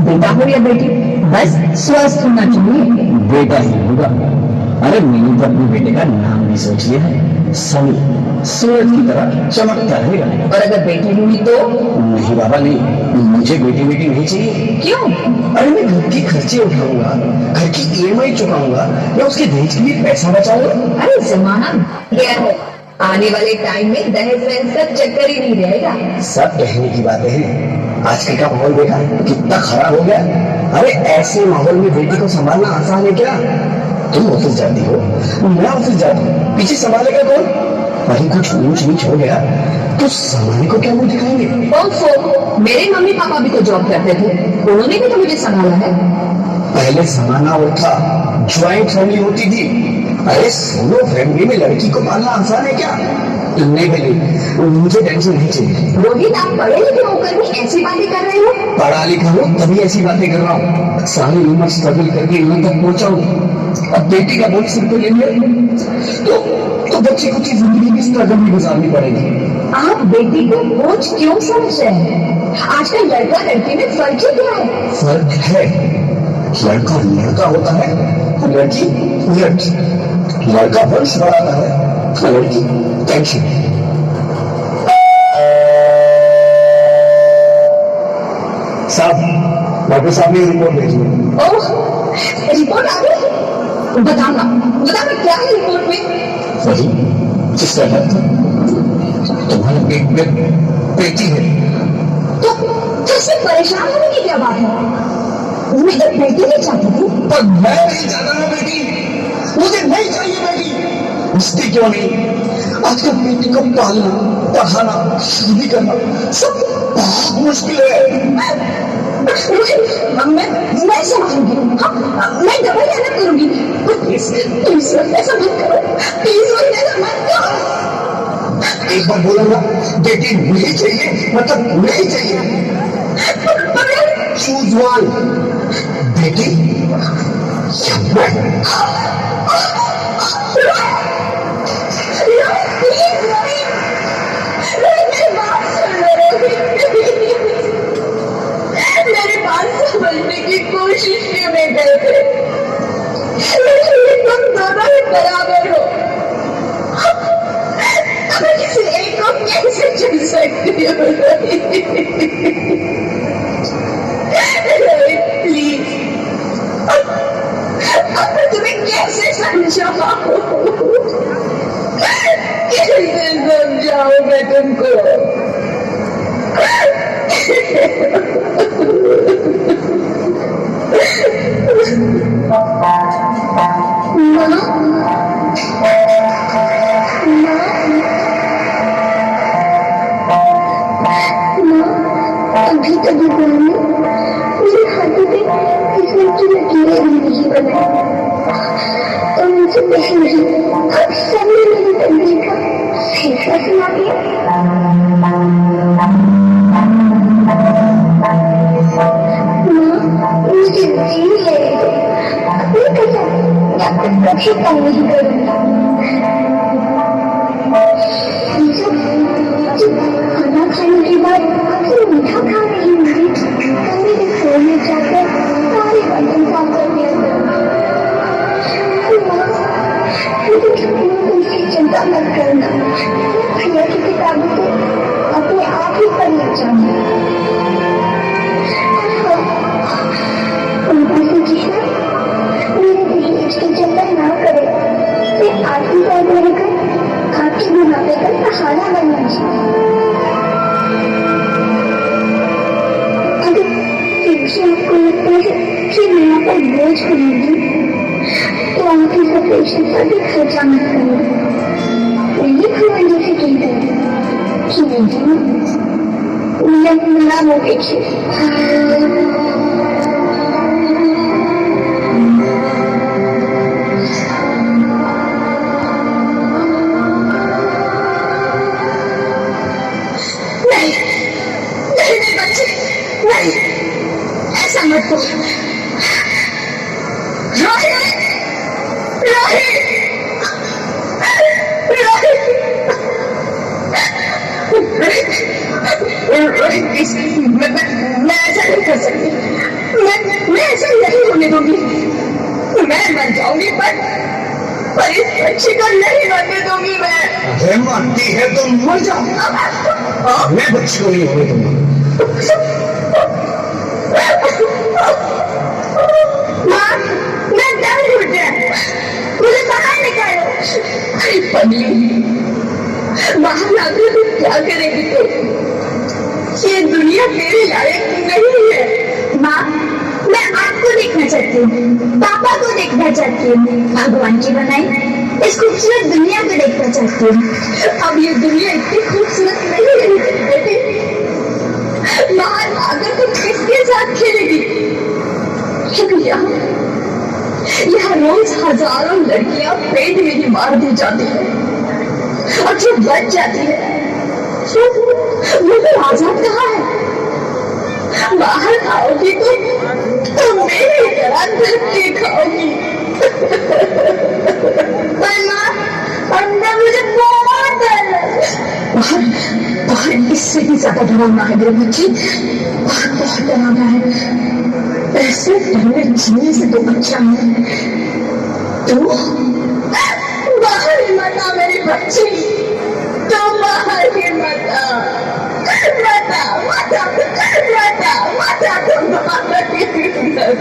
बेटा हो या बेटी, बस स्वस्थ होना चाहिए। बेटा ही होगा। अरे मैंने तो अपने बेटे का नाम भी सोच लिया है, सनी, सूरज की तरह चमकता रहेगा। और अगर बेटी हुई तो? नहीं बाबा नहीं, मुझे बेटी बेटी नहीं चाहिए। क्यों? अरे मैं घर के खर्चे उठाऊंगा, घर की ईएमआई चुकाऊंगा, या उसके दहेज के लिए पैसा बचाऊंगा। अरे जमाना गया है, आने वाले टाइम में दहेज वहेज का चक्कर ही नहीं रहेगा। सब कहने की बातें हैं, आजकल का माहौल देखा कितना खराब हो गया। अरे ऐसे माहौल में बेटी को संभालना आसान है क्या? तुम ऑफिस जाती हो, मैं ऑफिस जाता हूँ, पीछे संभालेगा कौन? वही कुछ ऊंच नीच हो गया तो संभालने को क्या मुंह दिखाएंगे? मेरे मम्मी पापा भी तो जॉब करते थे, उन्होंने भी तो मुझे संभाला है। पहले जमाना और था, ज्वाइंट फैमिली होती थी। अरे सोलो फैमिली में लड़की को पालना आसान है क्या? नहीं बेली, मुझे टेंशन नहीं चाहिए। रोहित, आप पढ़े लिखे होकर भी ऐसी बातें कर रहे हो? पढ़ा लिखा हूँ तभी ऐसी बातें कर रहा हूँ, सारी उम्र स्ट्रगल करके यहाँ तक पहुंचा हूँ। अब बेटी का बोझ सिर पे ले लिया तो बच्चे को जिंदगी की स्ट्रगल भी गुजारनी पड़ेगी। आप बेटी को बोझ क्यों समझ रहे हैं? आजकल लड़का लड़की में फर्क ही क्या है? फर्क है, लड़का लड़का होता है, लड़की लड़की। लड़का वंश बढ़ाता है, लड़की टेंशन। साहब, डॉक्टर साहब ने रिपोर्ट भेजी है। ओह, रिपोर्ट आ गई? बताना क्या है रिपोर्ट में? वही जिसका डर था, तुम्हारे पेट में बेटी है। तो इसमें परेशान होने की क्या बात है? मैं तो बेटी नहीं चाहती थी। पर मैं नहीं चाहता ना बेटी, मुझे नहीं चाहिए बेटी। पूछती क्यों नहीं? आजकल बेटी को पालना, पढ़ाना, शादी करना सब बहुत मुश्किल है। मैं संभालूंगी, मैं दवाई अलग करूंगी। प्लीज ऐसा मत करो, प्लीज ऐसा मत करो। एक बार बोला ना, बेटी नहीं चाहिए मतलब नहीं चाहिए। चूज वन, बेटी या मैं। मेरी बात समझने की कोशिश क्यों नहीं करते? तुम दोनों ही बराबर हो, मैं किसी एक को कैसे चुन सकती हूँ? प्लीज, मैं तुम्हें कैसे समझाऊं? कैसे समझाऊं मैं तुमको? अभी तो भगवान ने मेरे हाथों पे किस्मत की लकीरें भी नहीं बनाई, और मुझे पहले ही अब सबने मेरी तकदीर का फैसला सुना दिया। माँ, मुझे जी है, अपनी कसम मैं कुछ कभी कम नहीं करूँगी। खाना खाने के बाद अक्सर मीठा खा रही होंगी, कमरे में सोने जाकर सारे बर्तन साफ कर दिया मुझे तुमसे चिंता मत करना, भैया की किताबों को अपने आप ही पढ़ ले जाऊंगी। उनसे कृष्णा मेरे दहेज की चिंता ना करे, मैं आखिरी बार रहकर आपके बुढ़ापे का सहारा बनना चाहिए। अगर फिर से आपको लगता है कि मैं आप पर बोझ बनूंगी, तो आप इस ऑपरेशन पर भी खर्चा मत करना। नहीं भगवान जैसे कहते हैं कि नहीं मेरा वो देखिए। ऐसा मत करो रोहित, रोहित, रोहित, मैं ऐसा नहीं कर सकती। दे दूंगी, मैं मर जाऊंगी, पर इस बच्ची को नहीं मरने दूंगी मैं। अरे मानती है तो मर जा, मैं बच्ची को नहीं होने दूंगा। माँ, मैं डर उठ गया, मुझे बाहर निकालो। अरे पगली, बाहर लाकर तू क्या करेगी तू? ये दुनिया तेरे लायक नहीं है। माँ, मैं आपको देखना चाहती हूँ, पापा को देखना चाहती हूँ, भगवान की बनाई इस खूबसूरत दुनिया को देखना चाहती हूँ। अब ये दुनिया इतनी खूबसूरत नहीं है बेटी। बाहर आकर तू किसके साथ खेलेगी? यहाँ रोज हजारों लड़कियां पेट में ही मार दी जाती है, और जो बच जाती है वो तो आजाद कहाँ है? बाहर खाओगी तो मेरी तरह धक्के खाओगी। पर माँ, अंदर मुझे बहुत डर लग बाहर बाहर इससे भी ज्यादा डरावना है मेरे बच्चे, बाहर बहुत डरावना है। ऐसे डरने जीने से तो अच्छा है तो बाहर ही मत आ मेरी बच्ची, तो बाहर ही मत आ, मत आ, मत आ, मत आ, मत आ, तो बाहर ही मत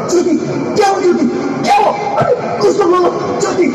ज्योति, क्या हो ज्योति, क्या हो? कुछ तो बोलो ज्योति।